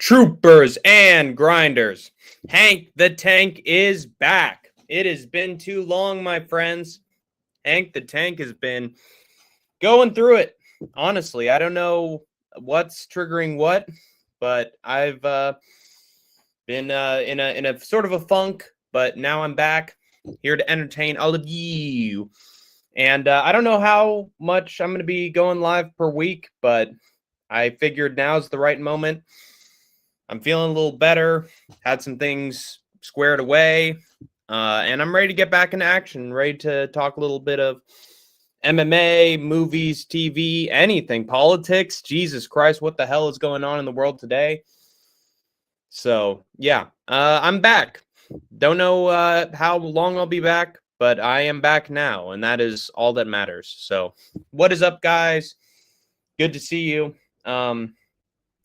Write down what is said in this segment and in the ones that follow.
Troopers and grinders, Hank the Tank is back. It has been too long, my friends. Hank the Tank has been going through it. Honestly, I don't know what's triggering what, but I've been in a sort of a funk, but now I'm back here to entertain all of you. And I don't know how much I'm going to be going live per week, but I figured now's the right moment. I'm feeling a little better, had some things squared away, and I'm ready to get back into action, ready to talk a little bit of MMA, movies, TV, anything, politics. Jesus Christ, what the hell is going on in the world today? So, yeah, I'm back. Don't know how long I'll be back, but I am back now, and that is all that matters. So, what is up, guys? Good to see you.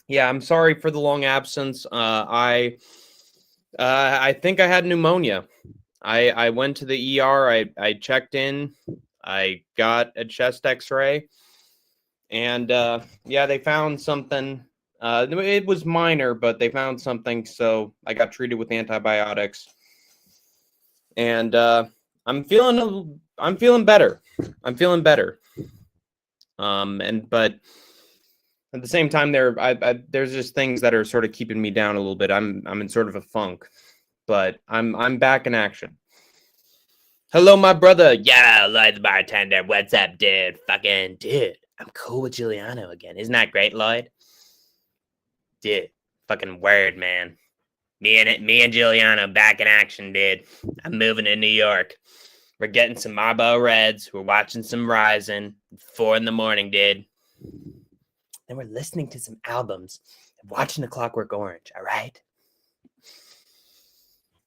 Yeah, I'm sorry for the long absence. I think I had pneumonia. I went to the ER. I checked in. I got a chest X-ray, and yeah, they found something. It was minor, but they found something, so I got treated with antibiotics, and I'm feeling better. I'm feeling better. But at the same time, there's just things that are sort of keeping me down a little bit. I'm in sort of a funk, but I'm back in action. Hello, my brother. Yo, Lloyd the bartender. What's up, dude? Fucking dude. I'm cool with Giuliano again. Isn't that great, Lloyd? Dude, fucking word, man. Me and Giuliano back in action, dude. I'm moving to New York. We're getting some Marlboro Reds. We're watching some Rising. 4 a.m, dude. Then we're listening to some albums and watching The Clockwork Orange, all right?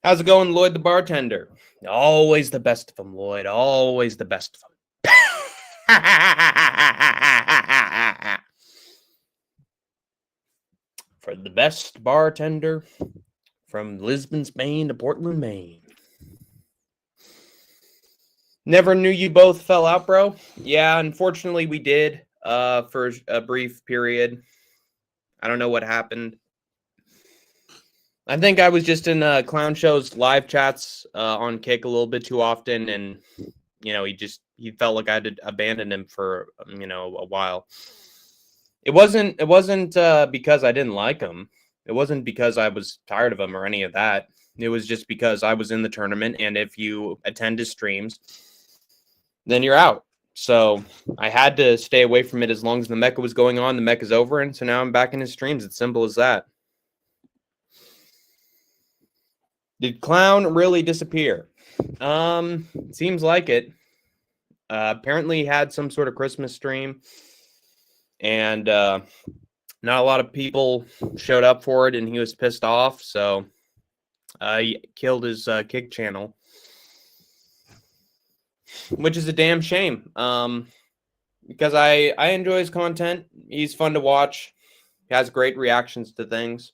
How's it going, Lloyd the bartender? Always the best of them, Lloyd. Always the best of them. For the best bartender from Lisbon, Spain to Portland, Maine. Never knew you both fell out, bro. Yeah, unfortunately we did for a brief period. I don't know what happened. I think I was just in Clown Show's live chats on Kick a little bit too often, and you know, he felt like I had abandoned him for a while. It wasn't because I didn't like him. It wasn't because I was tired of him or any of that. It was just because I was in the tournament, and if you attend his streams, then you're out. So I had to stay away from it as long as the Mecca was going on. The Mecca's over, and so now I'm back in his streams. It's simple as that. Did Clown really disappear? Seems like it. Apparently he had some sort of Christmas stream, and not a lot of people showed up for it, and he was pissed off, so he killed his Kick channel, which is a damn shame, because I enjoy his content. He's fun to watch. He has great reactions to things.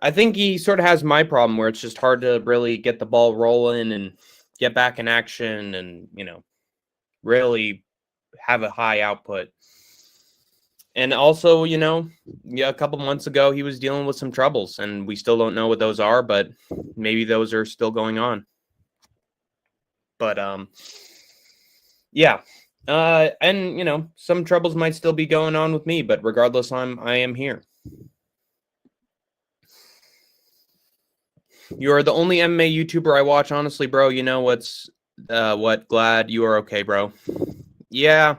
I think he sort of has my problem where it's just hard to really get the ball rolling and get back in action and, really have a high output. And also, a couple months ago, he was dealing with some troubles, and we still don't know what those are, but maybe those are still going on. But, yeah. And, some troubles might still be going on with me, but regardless, I am here. You're the only MMA YouTuber I watch, honestly, bro. You know what? Glad you are okay, bro. Yeah.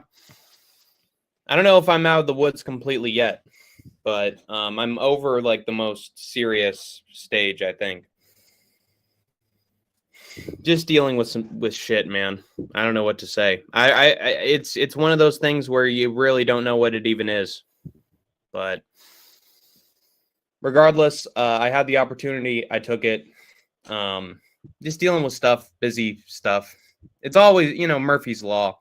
I don't know if I'm out of the woods completely yet, but I'm over like the most serious stage, I think. Just dealing with shit, man. I don't know what to say. It's one of those things where you really don't know what it even is. But regardless, I had the opportunity. I took it. Just dealing with stuff, busy stuff. It's always, Murphy's Law.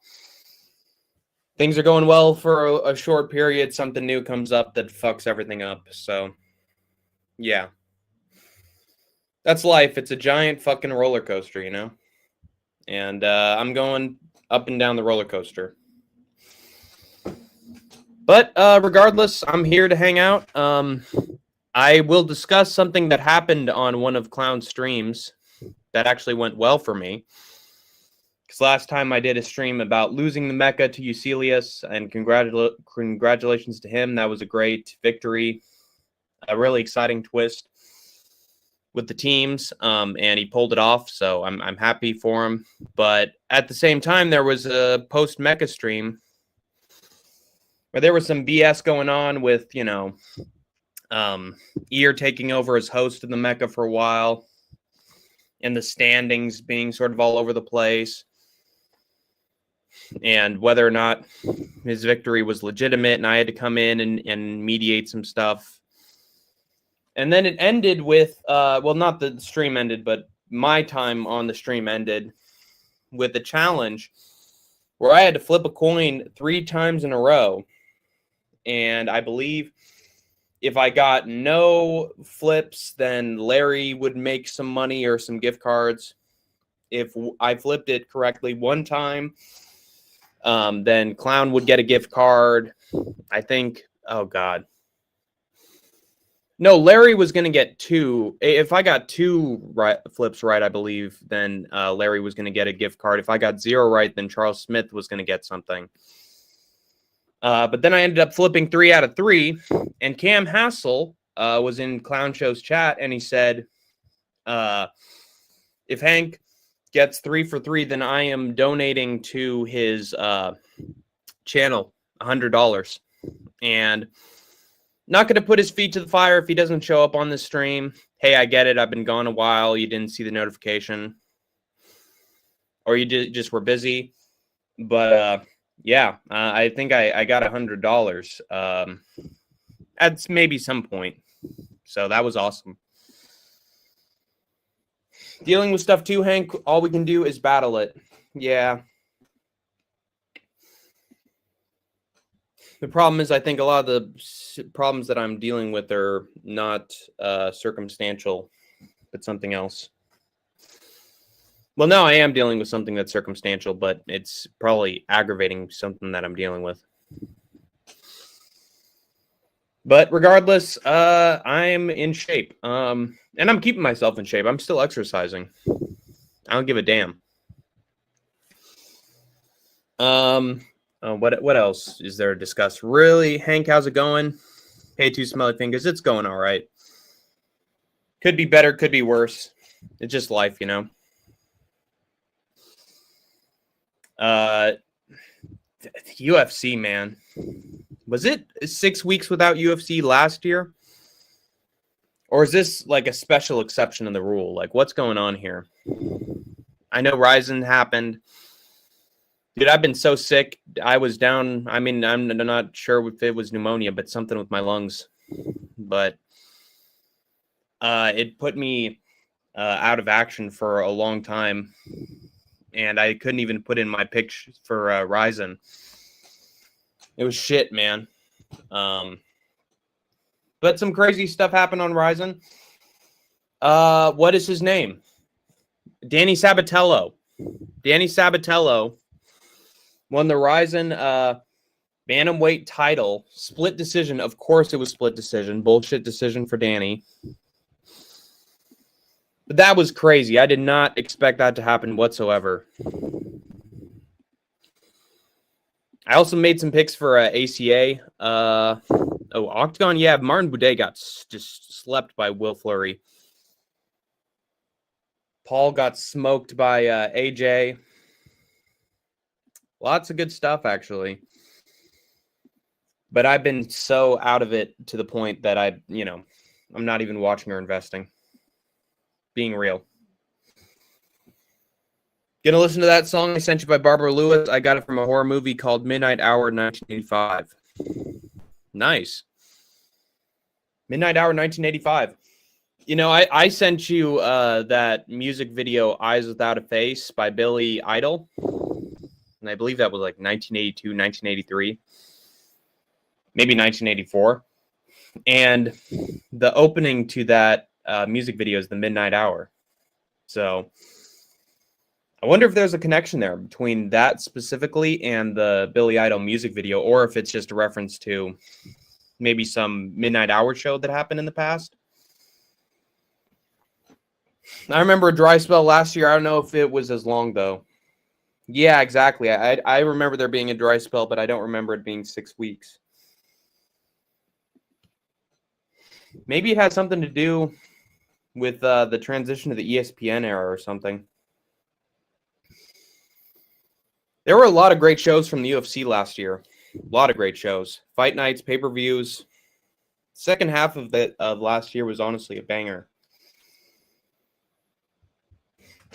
Things are going well for a short period. Something new comes up that fucks everything up. So, yeah. That's life. It's a giant fucking roller coaster, And I'm going up and down the roller coaster. But regardless, I'm here to hang out. I will discuss something that happened on one of Clown's streams that actually went well for me. Because last time I did a stream about losing the Mecca to Eucelius, and congratulations to him. That was a great victory, a really exciting twist with the teams, and he pulled it off. So I'm happy for him. But at the same time, there was a post Mecca stream where there was some BS going on with Ear taking over as host of the Mecca for a while, and the standings being sort of all over the place, and whether or not his victory was legitimate, and I had to come in and mediate some stuff. And then it ended with, well, not the stream ended, but my time on the stream ended with a challenge where I had to flip a coin 3 times in a row. And I believe if I got no flips, then Larry would make some money or some gift cards. If I flipped it correctly 1 time, then Clown would get a gift card. I think, oh God. No, Larry was going to get 2. If I got 2 flips right, I believe, then Larry was going to get a gift card. If I got 0 right, then Charles Smith was going to get something. But then I ended up flipping 3 out of 3, and Cam Hassel was in Clown Show's chat, and he said, if Hank gets 3 for 3, then I am donating to his channel $100. And not going to put his feet to the fire if he doesn't show up on this stream. Hey, I get it. I've been gone a while. You didn't see the notification. Or you just were busy. But, yeah, I think I got $100 at maybe some point. So that was awesome. Dealing with stuff too, Hank, all we can do is battle it. Yeah. The problem is I think a lot of the problems that I'm dealing with are not circumstantial, but something else. Well, no, I am dealing with something that's circumstantial, but it's probably aggravating something that I'm dealing with. But regardless, I'm in shape. And I'm keeping myself in shape. I'm still exercising. I don't give a damn. What else is there to discuss? Really, Hank, how's it going? Hey, 2 smelly fingers. It's going all right. Could be better, could be worse. It's just life, you know. UFC, man. Was it 6 weeks without UFC last year? Or is this like a special exception in the rule? Like, what's going on here? I know Ryzen happened. Dude, I've been so sick. I was down. I mean, I'm not sure if it was pneumonia, but something with my lungs. But it put me out of action for a long time. And I couldn't even put in my pick for Ryzen. It was shit, man. But some crazy stuff happened on Ryzen. What is his name? Danny Sabatello. Danny Sabatello won the Ryzen bantamweight title. Split decision. Of course it was split decision. Bullshit decision for Danny. But that was crazy. I did not expect that to happen whatsoever. I also made some picks for ACA. Octagon. Yeah, Martin Boudet got just slept by Will Fleury. Paul got smoked by AJ. Lots of good stuff, actually. But I've been so out of it to the point that I'm not even watching or investing. Being real. Gonna listen to that song I sent you by Barbara Lewis. I got it from a horror movie called Midnight Hour 1985. Nice. Midnight Hour 1985. You know, I sent you that music video Eyes Without a Face by Billy Idol. And I believe that was like 1982, 1983. Maybe 1984. And the opening to that music video is the Midnight Hour. So I wonder if there's a connection there between that specifically and the Billy Idol music video, or if it's just a reference to maybe some midnight hour show that happened in the past. I remember a dry spell last year. I don't know if it was as long, though. Yeah, exactly. I remember there being a dry spell, but I don't remember it being 6 weeks. Maybe it had something to do with the transition to the ESPN era or something. There were a lot of great shows from the UFC last year. A lot of great shows. Fight nights, pay-per-views. Second half of last year was honestly a banger.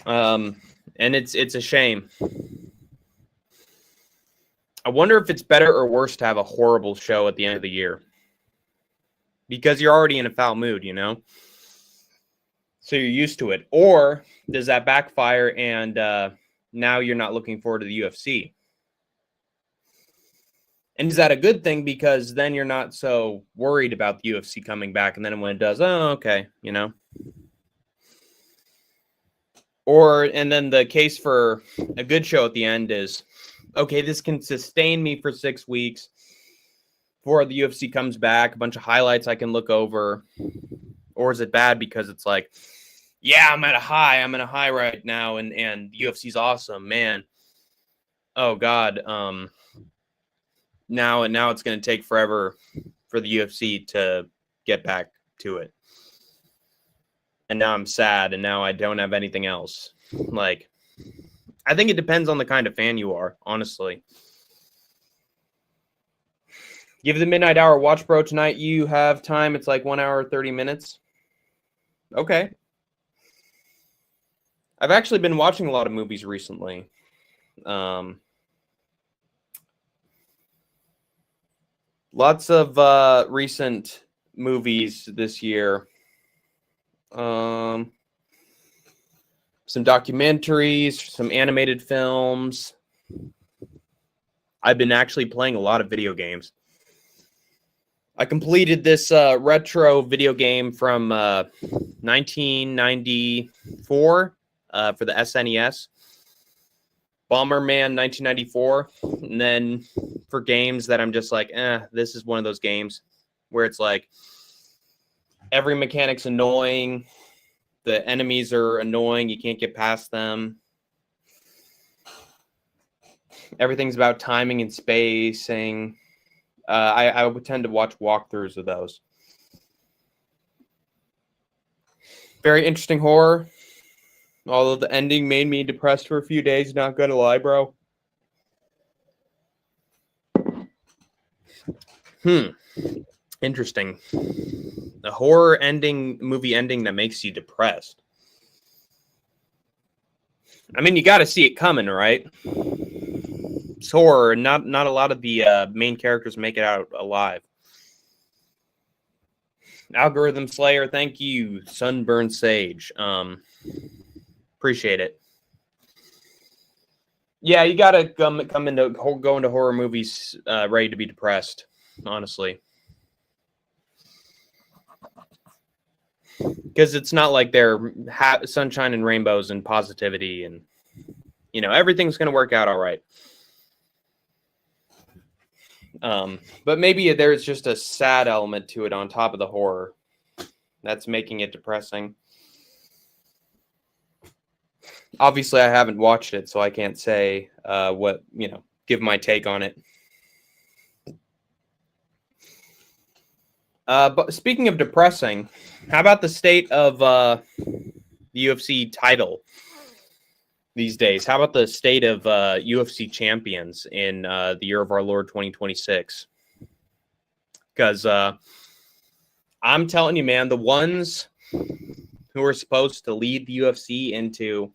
And it's a shame. I wonder if it's better or worse to have a horrible show at the end of the year. Because you're already in a foul mood, you know? So you're used to it. Or does that backfire and now you're not looking forward to the UFC? And is that a good thing? Because then you're not so worried about the UFC coming back. And then when it does, oh, okay, you know? And then the case for a good show at the end is, okay, this can sustain me for 6 weeks before the UFC comes back, a bunch of highlights I can look over. Or is it bad because it's like, yeah, I'm at a high right now, and the UFC's awesome, man. Oh God. Now it's going to take forever for the UFC to get back to it. And now I'm sad, and now I don't have anything else. Like, I think it depends on the kind of fan you are, honestly. Give the midnight hour watch, bro. Tonight you have time. It's like 1 hour, 30 minutes. Okay. I've actually been watching a lot of movies recently. Lots of recent movies this year. Some documentaries, some animated films. I've been actually playing a lot of video games. I completed this retro video game from 1994 for the SNES. Bomberman 1994. And then for games that I'm just like, this is one of those games where it's like every mechanic's annoying. The enemies are annoying. You can't get past them. Everything's about timing and spacing. I would tend to watch walkthroughs of those. Very interesting horror. Although the ending made me depressed for a few days, not gonna lie, bro. Interesting. The horror movie ending that makes you depressed. I mean, you got to see it coming, right? It's horror. Not a lot of the main characters make it out alive. Algorithm Slayer, thank you. Sunburned Sage. Appreciate it. Yeah, you got to go into horror movies ready to be depressed, honestly. Because it's not like they're sunshine and rainbows and positivity and, you know, everything's going to work out all right. But maybe there's just a sad element to it on top of the horror that's making it depressing. Obviously, I haven't watched it, so I can't say give my take on it. But speaking of depressing, how about the state of the UFC title these days? How about the state of UFC champions in the year of our Lord 2026? Because I'm telling you, man, the ones who are supposed to lead the UFC into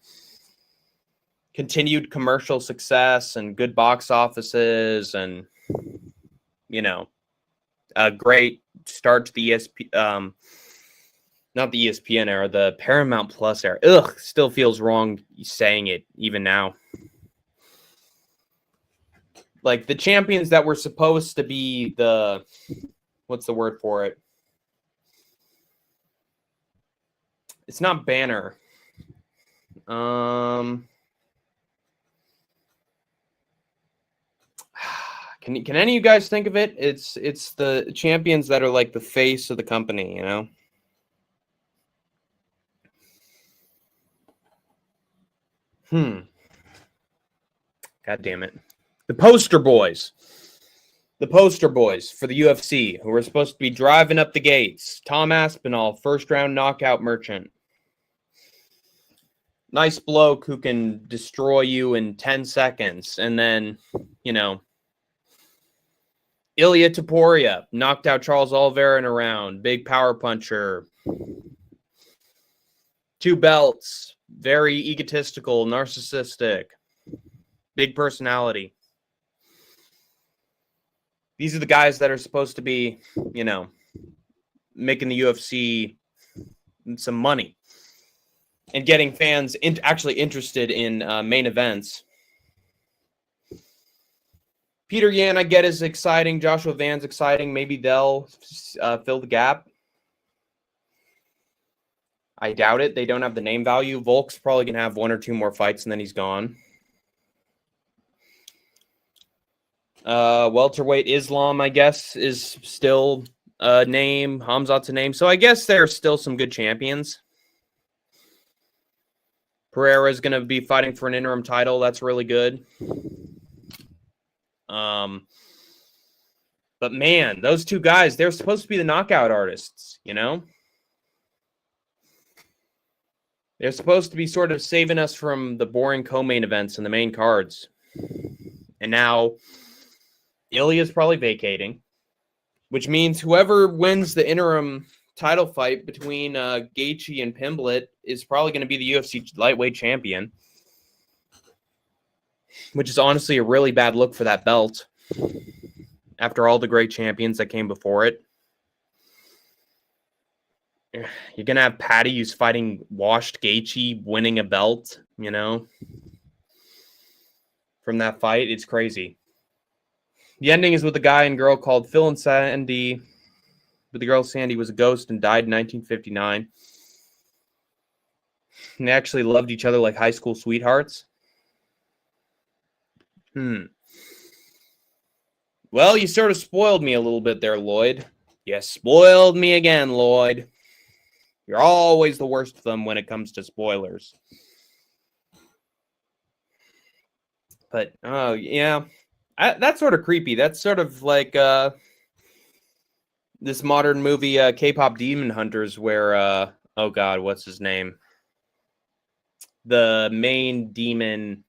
continued commercial success and good box offices and, you know, a great start to the not the ESPN era, the Paramount Plus era. Ugh, still feels wrong saying it even now. Like the champions that were supposed to be what's the word for it? It's not banner. Can any of you guys think of it? It's the champions that are like the face of the company, you know? God damn it. The poster boys. The poster boys for the UFC, who were supposed to be driving up the gates. Tom Aspinall, first round knockout merchant. Nice bloke who can destroy you in 10 seconds. And then, you know, Ilya Taporia knocked out Charles Oliveira in a round. Big power puncher. 2 belts. Very egotistical, narcissistic. Big personality. These are the guys that are supposed to be, you know, making the UFC some money and getting fans actually interested in main events. Peter Yan, I get, is exciting. Joshua Van's exciting. Maybe they'll fill the gap. I doubt it. They don't have the name value. Volk's probably going to have 1 or 2 more fights, and then he's gone. Welterweight Islam, I guess, is still a name. Hamzat's a name. So I guess there are still some good champions. Pereira is going to be fighting for an interim title. That's really good. But man, those 2 guys, they're supposed to be the knockout artists, you know? They're supposed to be sort of saving us from the boring co-main events and the main cards. And now Ilya's probably vacating, which means whoever wins the interim title fight between Gaethje and Pimblett is probably going to be the UFC lightweight champion, which is honestly a really bad look for that belt after all the great champions that came before it. You're going to have Patty, who's fighting washed Gaethje, winning a belt, you know, from that fight. It's crazy. The ending is with a guy and girl called Phil and Sandy, but the girl Sandy was a ghost and died in 1959. And they actually loved each other like high school sweethearts. Well, you sort of spoiled me a little bit there, Lloyd. You spoiled me again, Lloyd. You're always the worst of them when it comes to spoilers. But, oh, yeah. That's sort of creepy. That's sort of like this modern movie, K-pop Demon Hunters, where, oh God, what's his name? The main demon,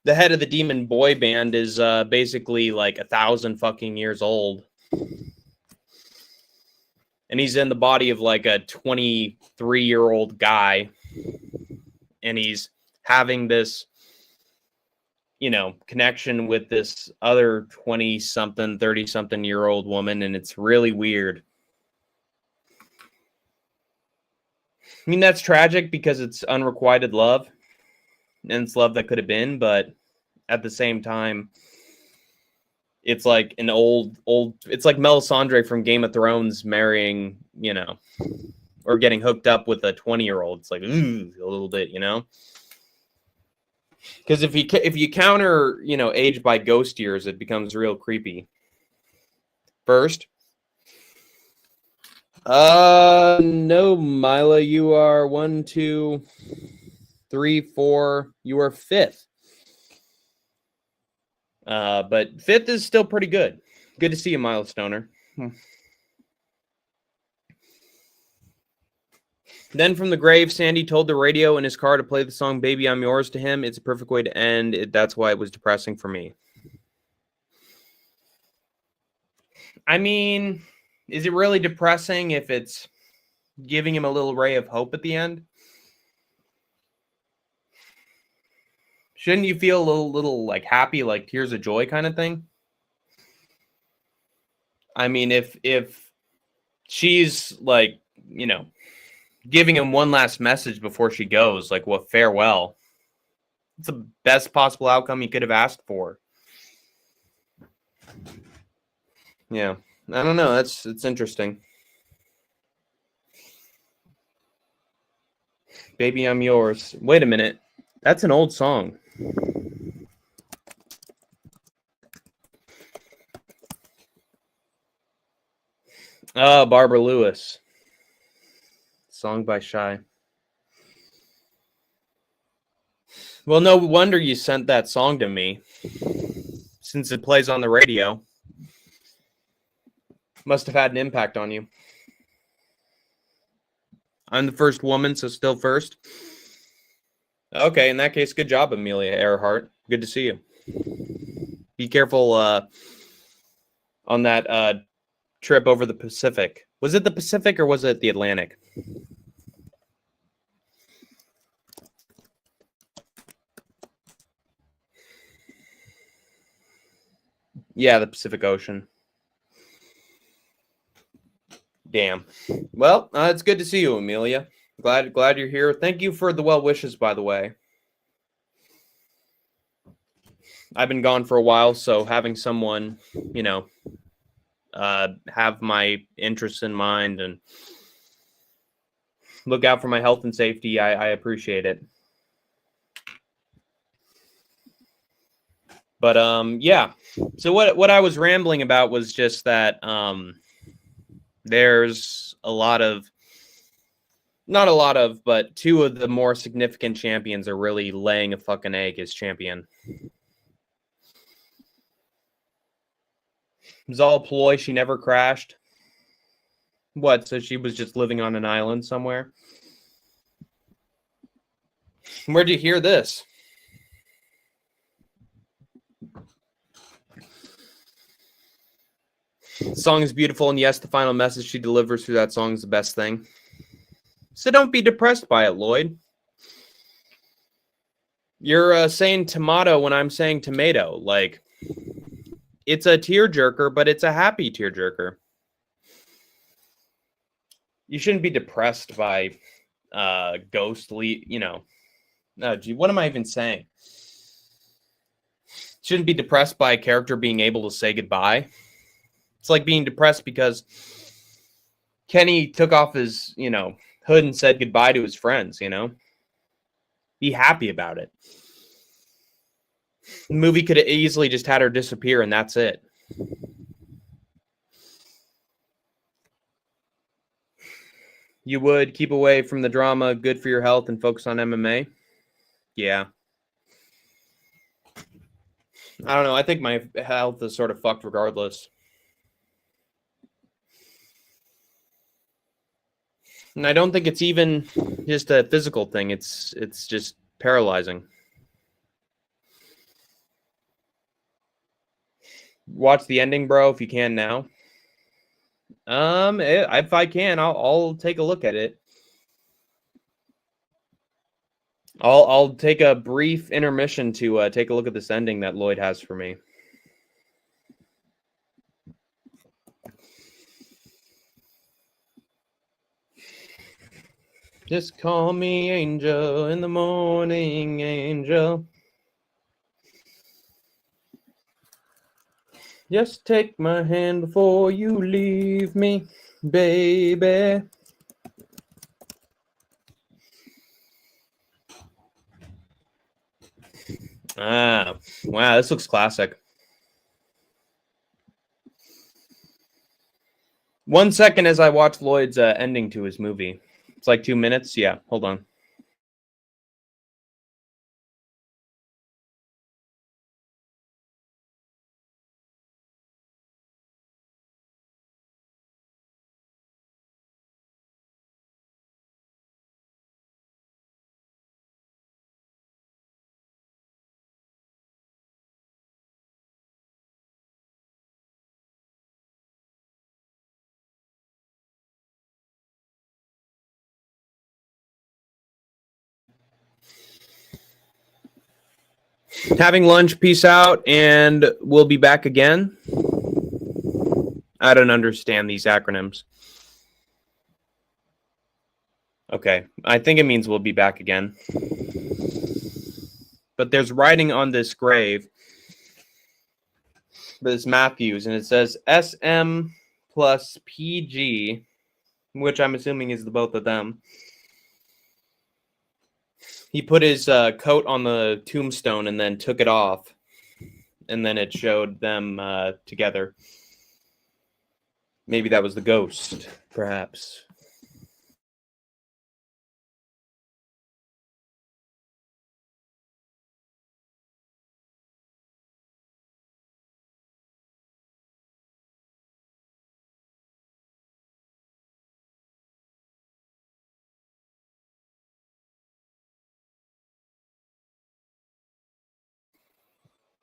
the head of the demon boy band is basically like 1,000 fucking years old. And he's in the body of like a 23-year-old guy. And he's having this, you know, connection with this other 20-something, 30-something-year-old woman. And it's really weird. I mean, that's tragic because it's unrequited love. And it's love that could have been. But at the same time, it's like an old, it's like Melisandre from Game of Thrones marrying, you know, or getting hooked up with a 20-year-old. It's like, ooh, a little bit, you know? Because if you counter, you know, age by ghost years, it becomes real creepy. First. No, Mila, you are 1, 2, 3, 4. You are 5th. But 5th is still pretty good. Good to see you, Milestoner. Then from the grave, Sandy told the radio in his car to play the song Baby I'm Yours to him. It's a perfect way to end. That's why it was depressing for me. I mean, is it really depressing if it's giving him a little ray of hope at the end? Shouldn't you feel a little like happy, like tears of joy kind of thing? I mean, if she's like, you know, giving him one last message before she goes, like, well, farewell. It's the best possible outcome you could have asked for. Yeah, I don't know. It's interesting. Baby, I'm yours. Wait a minute. That's an old song. Barbara Lewis. Song by Shy. Well, no wonder you sent that song to me, since it plays on the radio. Must have had an impact on you. I'm the first woman, so still first. Okay, in that case, good job, Amelia Earhart. Good to see you. Be careful on that trip over the Pacific. Was it the Pacific or was it the Atlantic? Yeah, the Pacific Ocean. Damn. Well, it's good to see you, Amelia. Glad you're here. Thank you for the well wishes, by the way. I've been gone for a while, so having someone, have my interests in mind and look out for my health and safety, I appreciate it. But yeah. So what I was rambling about was just that there's not a lot of, but two of the more significant champions are really laying a fucking egg as champion. It was all a ploy. She never crashed. What? So she was just living on an island somewhere? Where'd you hear this? The song is beautiful, and yes, the final message she delivers through that song is the best thing. So don't be depressed by it, Lloyd. You're saying tomato when I'm saying tomato. Like, it's a tearjerker, but it's a happy tearjerker. You shouldn't be depressed by ghostly, what am I even saying? Shouldn't be depressed by a character being able to say goodbye. It's like being depressed because Kenny took off his, hood and said goodbye to his friends, Be happy about it. The movie could have easily just had her disappear and that's it. You would keep away from the drama, good for your health, and focus on MMA? Yeah. I don't know. I think my health is sort of fucked regardless. And I don't think it's even just a physical thing. It's just paralyzing. Watch the ending, bro, if you can now. If I can, I'll take a look at it. I'll take a brief intermission to take a look at this ending that Lloyd has for me. Just call me Angel in the morning, Angel. Just take my hand before you leave me, baby. Wow, this looks classic. 1 second as I watch Lloyd's ending to his movie. It's like 2 minutes. Yeah, hold on. Having lunch, peace out, and we'll be back again. I don't understand these acronyms. Okay, I think it means we'll be back again. But there's writing on this grave. But it's Matthews, and it says SM plus PG, which I'm assuming is the both of them. He put his coat on the tombstone and then took it off. And then it showed them together. Maybe that was the ghost, perhaps.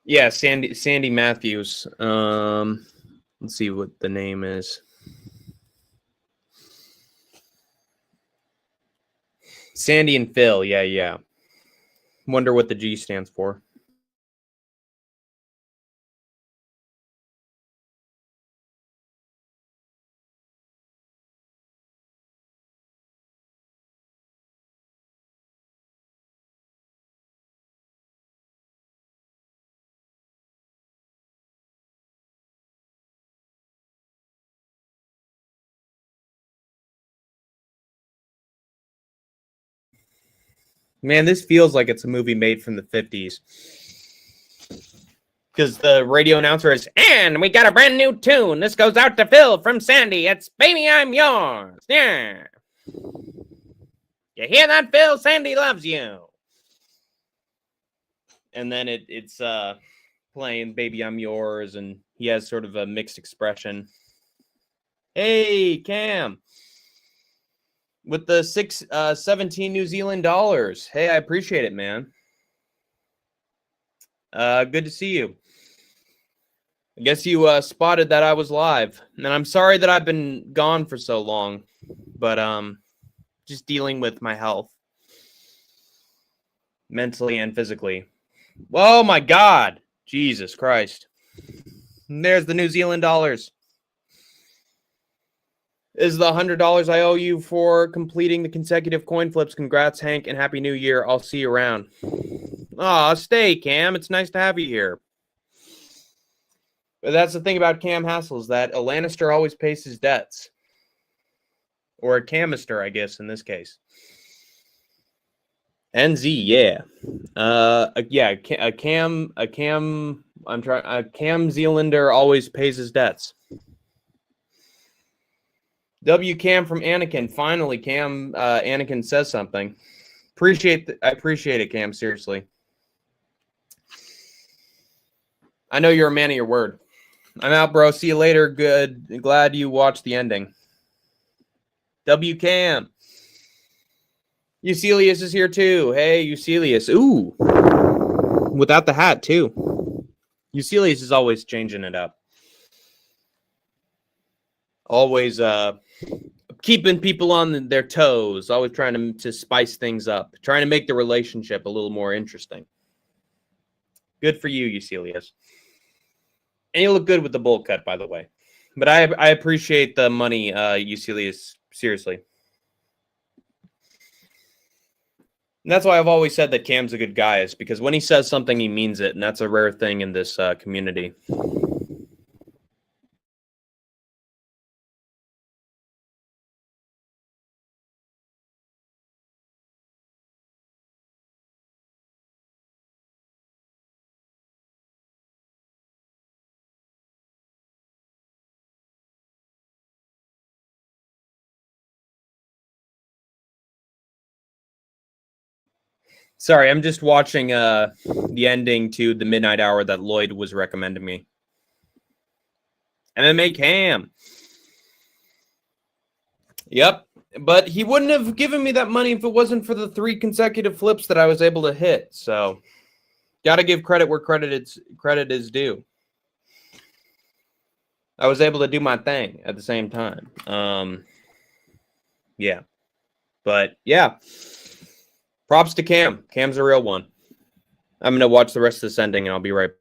Yeah, Sandy Matthews. Let's see what the name is. Sandy and Phil. Yeah. Wonder what the G stands for. Man, this feels like it's a movie made from the 50s. Because the radio announcer is, and we got a brand new tune. This goes out to Phil from Sandy. It's Baby I'm Yours. Yeah. You hear that, Phil? Sandy loves you. And then it's playing Baby I'm Yours, and he has sort of a mixed expression. Hey, Cam. With the 17 New Zealand dollars. Hey, I appreciate it, man. Good to see you. I guess you spotted that I was live. And I'm sorry that I've been gone for so long. But just dealing with my health. Mentally and physically. Oh my God. Jesus Christ. And there's the New Zealand dollars. Is the $100 I owe you for completing the consecutive coin flips. Congrats, Hank, and Happy New Year. I'll see you around. Aw, stay, Cam. It's nice to have you here. But that's the thing about Cam Hassel, is that a Lannister always pays his debts. Or a Camister, I guess, in this case. NZ, yeah. A Cam Zealander always pays his debts. W Cam from Anakin. Finally, Cam Anakin says something. I appreciate it, Cam, seriously. I know you're a man of your word. I'm out, bro. See you later. Good. Glad you watched the ending. W Cam. Eucelius is here too. Hey, Eucelius. Ooh. Without the hat, too. Eucelius is always changing it up. Always keeping people on their toes. Always trying to spice things up. Trying to make the relationship a little more interesting. Good for you, Eucelius. And you look good with the bowl cut, by the way. But I appreciate the money, Eucelius. Seriously. And that's why I've always said that Cam's a good guy, is because when he says something, he means it. And that's a rare thing in this community. Sorry, I'm just watching the ending to The Midnight Hour that Lloyd was recommending me. MMA Cam. Yep. But he wouldn't have given me that money if it wasn't for the 3 consecutive flips that I was able to hit. So, got to give credit where credit is due. I was able to do my thing at the same time. Yeah. But, yeah. Props to Cam. Cam's a real one. I'm going to watch the rest of this ending, and I'll be right back.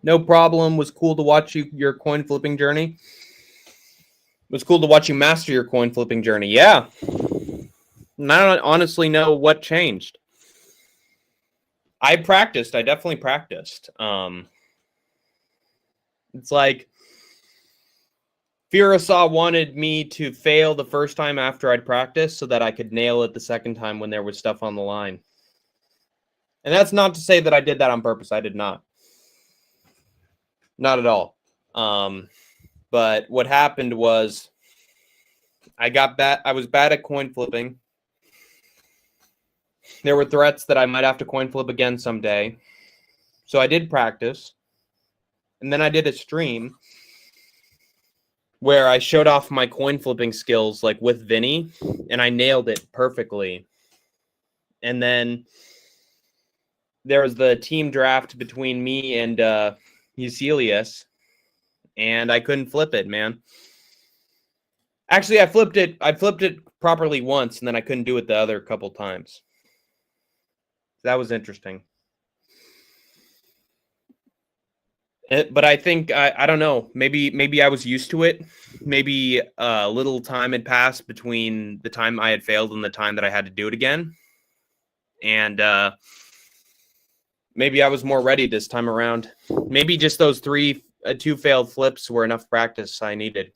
No problem. Was cool to watch your coin flipping journey. Was cool to watch you master your coin flipping journey. Yeah. And I don't honestly know what changed. I practiced. I definitely practiced. It's like Firasaw wanted me to fail the first time after I'd practiced so that I could nail it the second time when there was stuff on the line. And that's not to say that I did that on purpose. I did not. Not at all. But what happened was I got bad. I was bad at coin flipping. There were threats that I might have to coin flip again someday. So I did practice. And then I did a stream where I showed off my coin flipping skills like with Vinny, and I nailed it perfectly. And then there was the team draft between me and Eucelius, and I couldn't flip it, man. Actually, I flipped it properly once, and then I couldn't do it the other couple times. That was interesting. But I think I don't know. Maybe I was used to it. Maybe a little time had passed between the time I had failed and the time that I had to do it again, and maybe I was more ready this time around. Maybe just those two failed flips were enough practice I needed.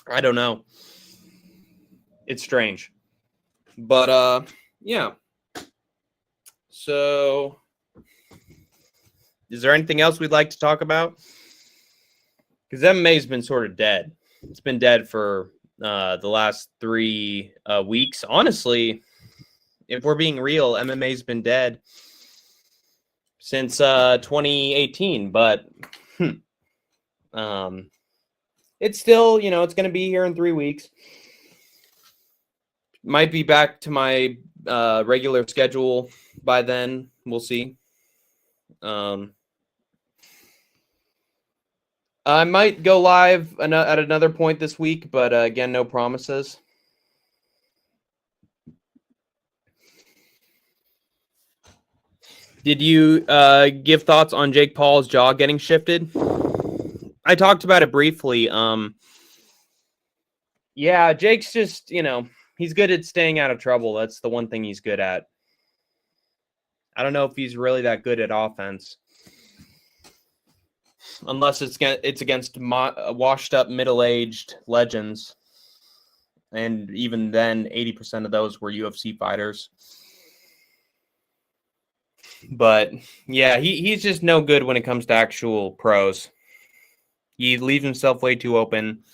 I don't know. It's strange, but yeah. So, is there anything else we'd like to talk about? Because MMA's been sort of dead. It's been dead for the last 3 weeks. Honestly, if we're being real, MMA's been dead since 2018. But it's still, it's going to be here in 3 weeks. Might be back to my regular schedule by then. We'll see. I might go live at another point this week, but again, no promises. Did you give thoughts on Jake Paul's jaw getting shifted? I talked about it briefly. Yeah, Jake's just, he's good at staying out of trouble. That's the one thing he's good at. I don't know if he's really that good at offense. Unless it's against washed up middle-aged legends. And even then, 80% of those were UFC fighters. But yeah, he's just no good when it comes to actual pros. He leaves himself way too open.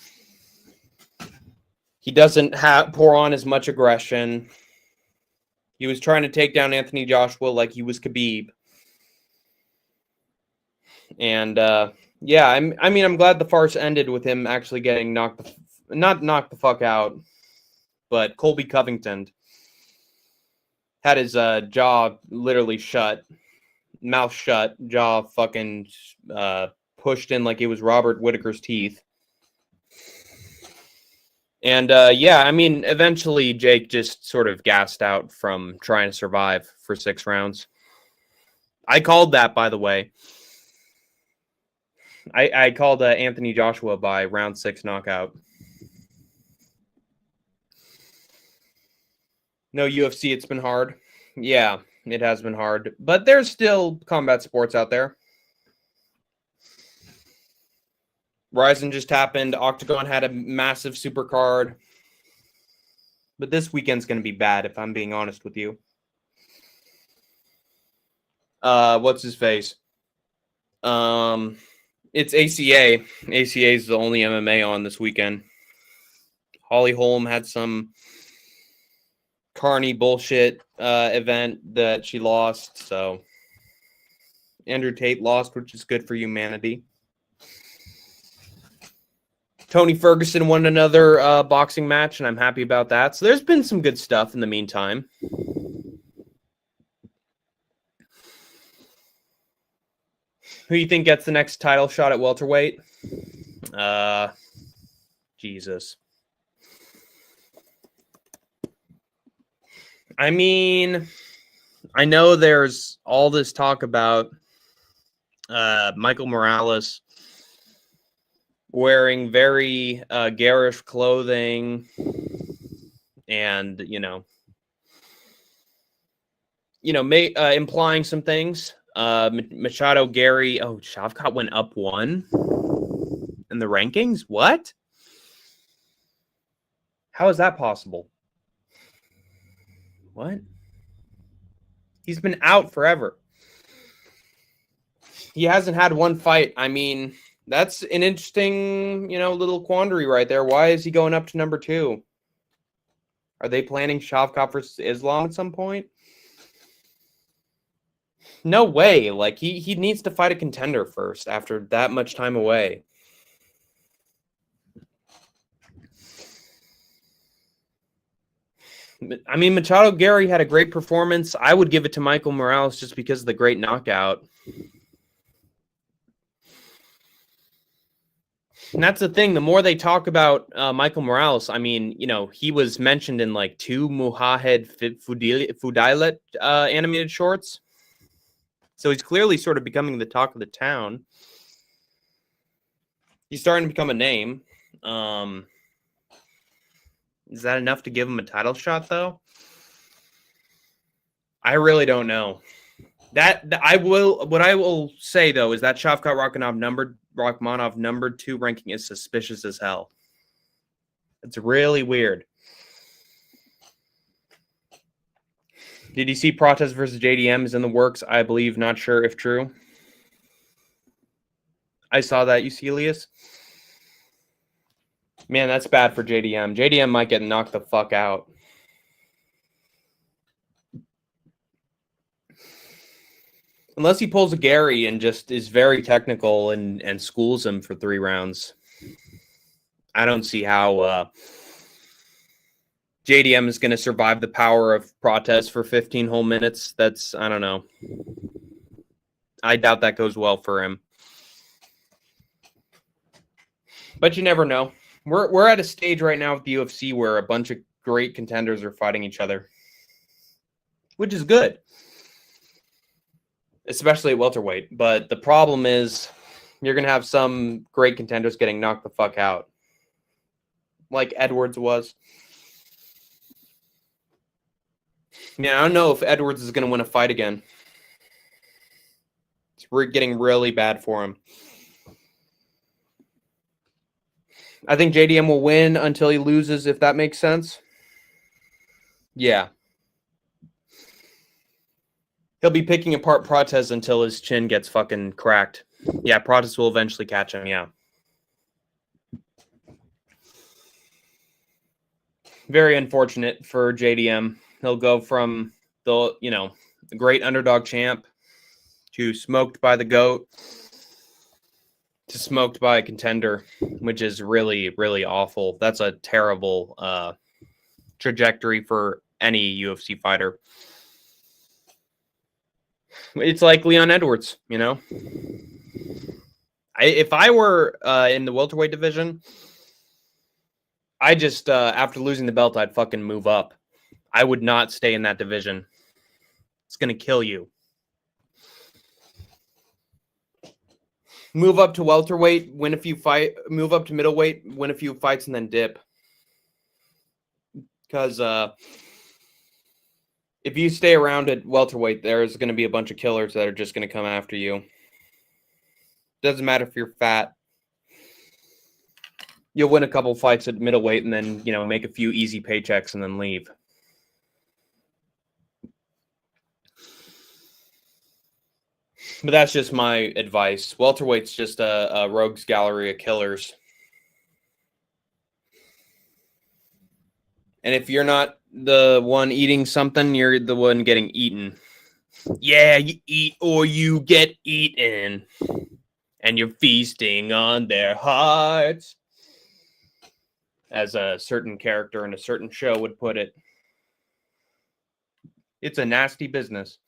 He doesn't pour on as much aggression. He was trying to take down Anthony Joshua like he was Khabib. And yeah, I'm glad the farce ended with him actually getting not knocked the fuck out, but Colby Covington had his jaw literally shut, mouth shut, jaw fucking pushed in like it was Robert Whittaker's teeth. And yeah, eventually Jake just sort of gassed out from trying to survive for 6 rounds. I called that, by the way. I called Anthony Joshua by round 6 knockout. No UFC, it's been hard. Yeah, it has been hard. But there's still combat sports out there. Ryzen just happened. Octagon had a massive super card. But this weekend's going to be bad, if I'm being honest with you. What's his face? It's ACA. ACA is the only MMA on this weekend. Holly Holm had some carny bullshit event that she lost. So Andrew Tate lost, which is good for humanity. Tony Ferguson won another boxing match, and I'm happy about that. So there's been some good stuff in the meantime. Who do you think gets the next title shot at welterweight? Jesus. I know there's all this talk about Michael Morales wearing very garish clothing and, implying some things. Machado, Gary. Oh, Shavkat went up 1 in the rankings. What? How is that possible? What? He's been out forever. He hasn't had one fight. I mean, that's an interesting, little quandary right there. Why is he going up to number 2? Are they planning Shavkat versus Islam at some point? No way. Like, he needs to fight a contender first after that much time away. I mean, Machado Gary had a great performance. I would give it to Michael Morales just because of the great knockout. And that's the thing. The more they talk about Michael Morales, I mean, he was mentioned in like 2 Muhammad Fudailet animated shorts. So he's clearly sort of becoming the talk of the town. He's starting to become a name. Is that enough to give him a title shot, though? I really don't know. What I will say, though, is that Shavkat Rakhmonov number 2 ranking is suspicious as hell. It's really weird. Did you see Prates versus JDM is in the works? I believe, not sure if true. I saw that, Eucelius. Man, that's bad for JDM. JDM might get knocked the fuck out. Unless he pulls a Gary and just is very technical and schools him for 3 rounds. I don't see how JDM is going to survive the power of Prates for 15 whole minutes. I don't know. I doubt that goes well for him. But you never know. We're at a stage right now with the UFC where a bunch of great contenders are fighting each other, which is good, especially at welterweight. But the problem is you're going to have some great contenders getting knocked the fuck out, like Edwards was. Yeah, I don't know if Edwards is going to win a fight again. It's getting really bad for him. I think JDM will win until he loses, if that makes sense. Yeah. He'll be picking apart Prates until his chin gets fucking cracked. Yeah, Prates will eventually catch him, yeah. Very unfortunate for JDM. He'll go from the great underdog champ to smoked by the GOAT to smoked by a contender, which is really, really awful. That's a terrible trajectory for any UFC fighter. It's like Leon Edwards, if I were in the welterweight division, I just, after losing the belt, I'd fucking move up. I would not stay in that division. It's going to kill you. Move up to welterweight, win a few fights. Move up to middleweight, win a few fights, and then dip. Because if you stay around at welterweight, there's going to be a bunch of killers that are just going to come after you. Doesn't matter if you're fat. You'll win a couple fights at middleweight and then, make a few easy paychecks and then leave. But that's just my advice. Welterweight's just a rogues gallery of killers. And if you're not the one eating something, you're the one getting eaten. Yeah, you eat or you get eaten. And you're feasting on their hearts. As a certain character in a certain show would put it. It's a nasty business.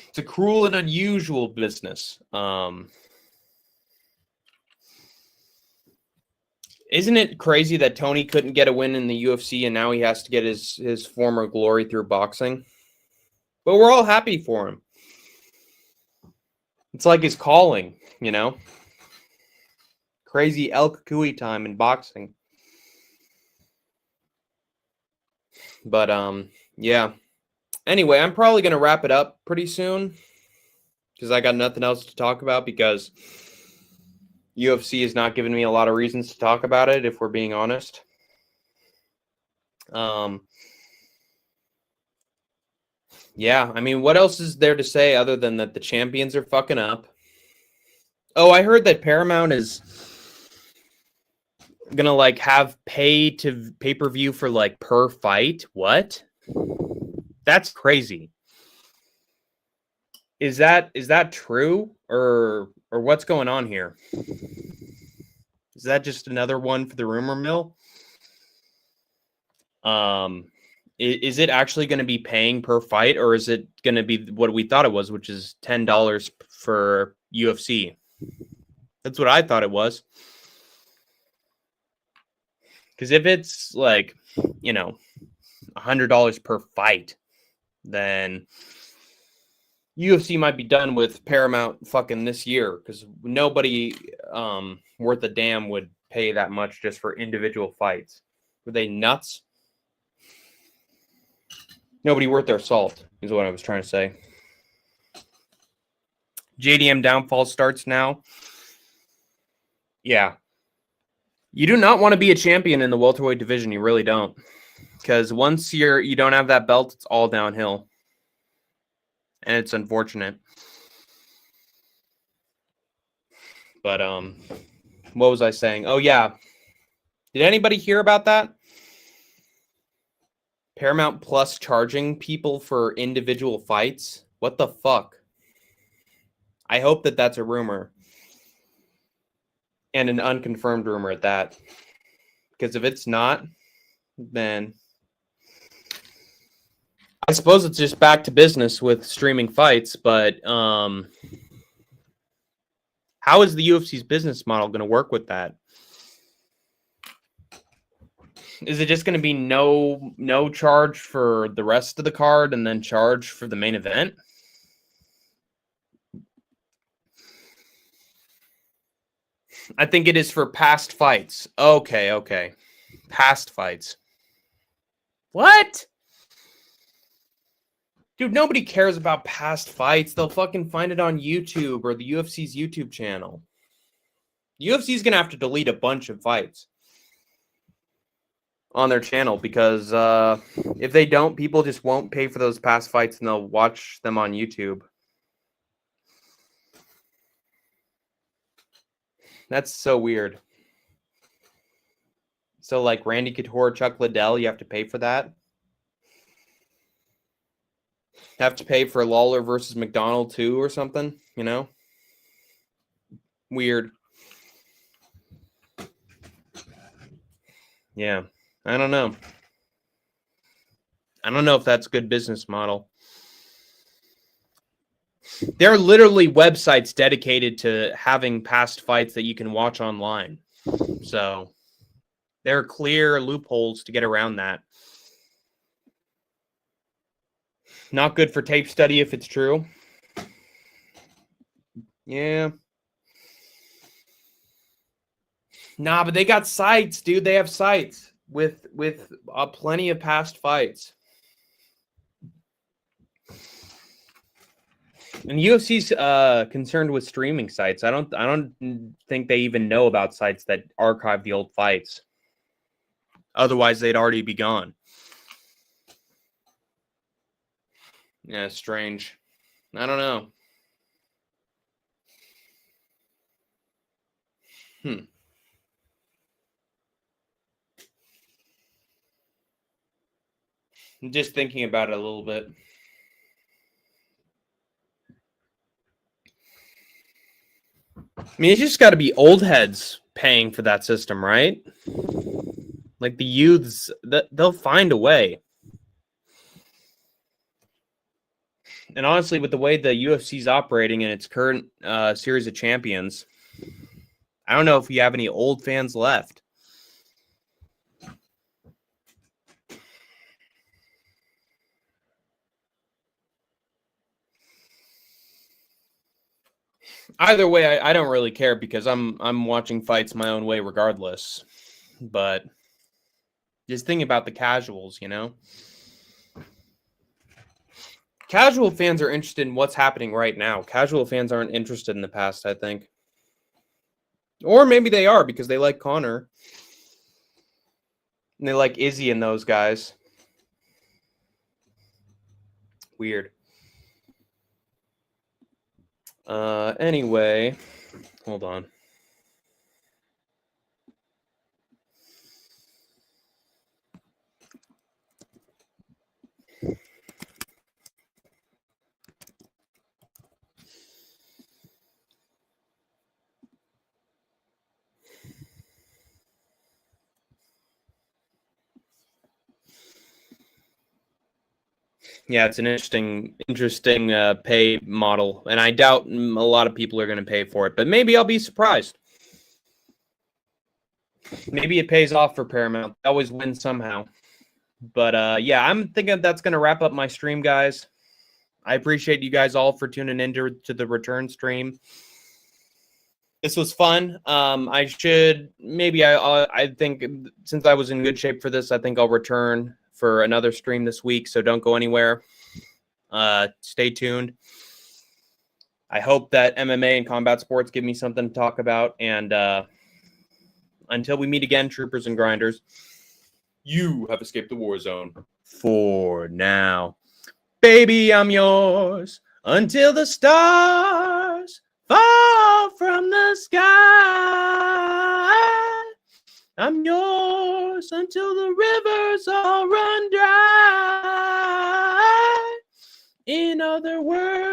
It's a cruel and unusual business. Isn't it crazy that Tony couldn't get a win in the UFC and now he has to get his former glory through boxing? But we're all happy for him. It's like his calling, Crazy El Kukui time in boxing. But, yeah. Anyway, I'm probably going to wrap it up pretty soon because I got nothing else to talk about because UFC is not giving me a lot of reasons to talk about it, if we're being honest. Yeah, I mean, what else is there to say other than that the champions are fucking up? Oh, I heard that Paramount is gonna like have pay-per-view for like per fight. What? That's crazy. Is that true or what's going on here? Is that just another one for the rumor mill? Is it actually going to be paying per fight, or is it going to be what we thought it was, which is $10 for UFC? That's what I thought it was. Because if it's like, you know, $100 per fight, then UFC might be done with Paramount fucking this year, because nobody worth a damn would pay that much just for individual fights. Were they nuts? Nobody worth their salt is what I was trying to say. JDM downfall starts now. Yeah. You do not want to be a champion in the welterweight division. You really don't. Because once you don't have that belt, it's all downhill. And it's unfortunate. But what was I saying? Oh yeah. Did anybody hear about that? Paramount Plus charging people for individual fights? What the fuck? I hope that that's a rumor. And an unconfirmed rumor at that. Because if it's not, then I suppose it's just back to business with streaming fights, but how is the UFC's business model going to work with that? Is it just going to be no charge for the rest of the card and then charge for the main event? I think it is for past fights. Okay. Past fights. What? Dude, nobody cares about past fights. They'll fucking find it on YouTube or the UFC's YouTube channel. UFC's going to have to delete a bunch of fights on their channel because if they don't, people just won't pay for those past fights and they'll watch them on YouTube. That's so weird. So like Randy Couture, Chuck Liddell, you have to pay for that? Have to pay for Lawler versus McDonald too or something, you know? Weird. Yeah, I don't know. I don't know if that's a good business model. There are literally websites dedicated to having past fights that you can watch online. So there are clear loopholes to get around that. Not good for tape study if it's true. Yeah. Nah, but they got sites, dude. They have sites with plenty of past fights. And UFC's concerned with streaming sites. I don't think they even know about sites that archive the old fights. Otherwise, they'd already be gone. Yeah, strange. I don't know. I'm just thinking about it a little bit. I mean, it's just got to be old heads paying for that system, right? Like the youths, they'll find a way. And honestly, with the way the UFC's operating in its current series of champions, I don't know if we have any old fans left. Either way, I don't really care because I'm watching fights my own way regardless. But just think about the casuals, you know? Casual fans are interested in what's happening right now. Casual fans aren't interested in the past, I think. Or maybe they are because they like Connor. And they like Izzy and those guys. Weird. Anyway, hold on. Yeah, it's an interesting pay model, and I doubt a lot of people are going to pay for it, but maybe I'll be surprised. Maybe it pays off for Paramount. They always win somehow. But yeah, I'm thinking that's going to wrap up my stream, guys. I appreciate you guys all for tuning in to the return stream. This was fun. I think since I was in good shape for this, I think I'll return for another stream this week. So don't go anywhere. Stay tuned. I hope that MMA and combat sports give me something to talk about. And until we meet again, troopers and grinders, you have escaped the war zone for now. Baby, I'm yours until the stars fall from the sky. I'm yours until the rivers all run dry. In other words,